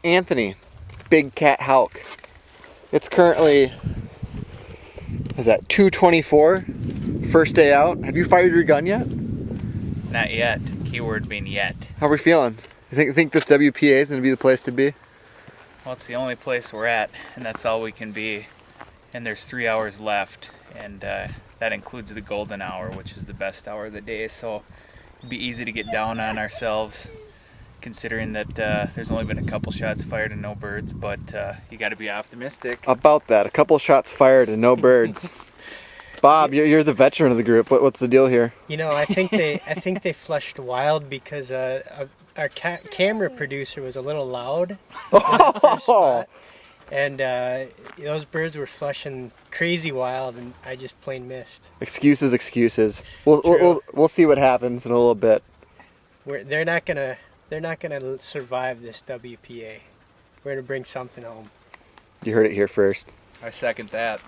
Anthony, Big Cat Hawk. It's currently, is that 2:24? First day out. Have you fired your gun yet? Not yet. Keyword being yet. How are we feeling? You think this WPA is going to be the place to be? Well, it's the only place we're at, and that's all we can be. And there's 3 hours left, and that includes the golden hour, which is the best hour of the day. So it'd be easy to get down on ourselves, considering that there's only been a couple shots fired and no birds. But you got to be optimistic. About that, a couple shots fired and no birds. Bob, you're the veteran of the group. What's the deal here? You know, I think they flushed wild because our camera producer was a little loud in that first spot. And those birds were flushing crazy wild, and I just plain missed. Excuses. We'll see what happens in a little bit. They're not gonna survive this WPA. We're gonna bring something home. You heard it here first. I second that.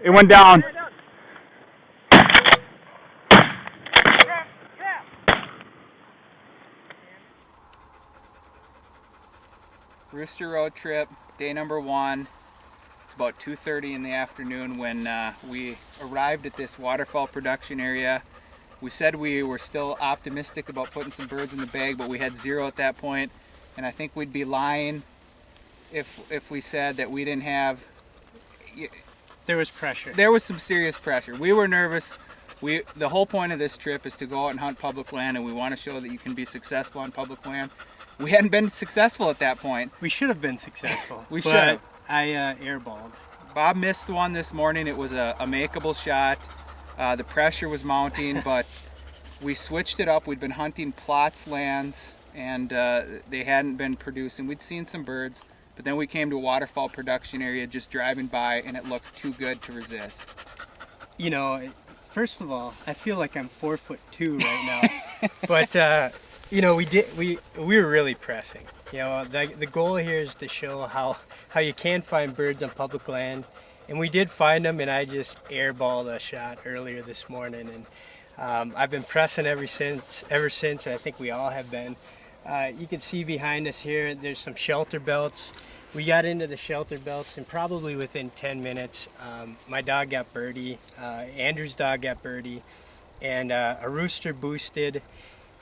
It went down. Rooster road trip, day number 1. It's about 2:30 in the afternoon when we arrived at this waterfowl production area. We said we were still optimistic about putting some birds in the bag, but we had 0 at that point, and I think we'd be lying if we said that we didn't have. There was pressure. There was some serious pressure. We were nervous. The whole point of this trip is to go out and hunt public land, and we want to show that you can be successful on public land. We hadn't been successful at that point. We should have been successful. We should have. I airballed. Bob missed one this morning. It was a makeable shot. The pressure was mounting, but we switched it up. We'd been hunting plots lands, and they hadn't been producing. We'd seen some birds, but then we came to a waterfowl production area just driving by, and it looked too good to resist. You know, first of all, I feel like I'm 4'2" right now. But you know, we were really pressing. You know, the goal here is to show how you can find birds on public land, and we did find them. And I just airballed a shot earlier this morning, and I've been pressing ever since. I think we all have been. You can see behind us here, there's some shelter belts. We got into the shelter belts, and probably within 10 minutes, my dog got birdie, Andrew's dog got birdie, and a rooster boosted.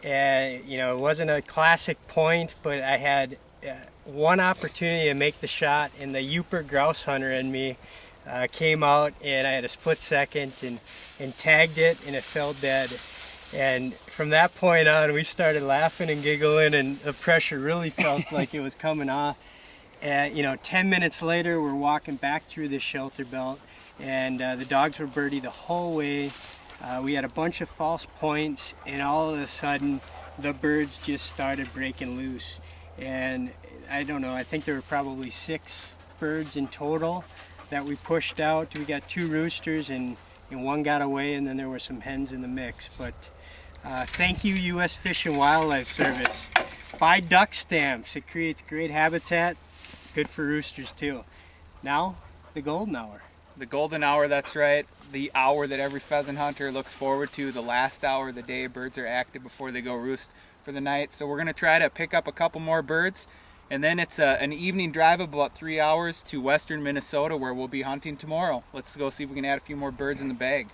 And you know, it wasn't a classic point, but I had one opportunity to make the shot, and the Yooper grouse hunter in me came out, and I had a split second and tagged it, and it fell dead. And from that point on, we started laughing and giggling, and the pressure really felt like it was coming off. And you know, 10 minutes later, we're walking back through this shelter belt, and the dogs were birdie the whole way. We had a bunch of false points, and all of a sudden the birds just started breaking loose. And I don't know, I think there were probably 6 birds in total that we pushed out. We got 2 roosters, and one got away, and then there were some hens in the mix. But thank you, U.S. Fish and Wildlife Service. Buy duck stamps. It creates great habitat, good for roosters too. Now, the golden hour. The golden hour, that's right. The hour that every pheasant hunter looks forward to, the last hour of the day. Birds are active before they go roost for the night. So we're going to try to pick up a couple more birds, and then it's an evening drive of about 3 hours to western Minnesota, where we'll be hunting tomorrow. Let's go see if we can add a few more birds in the bag.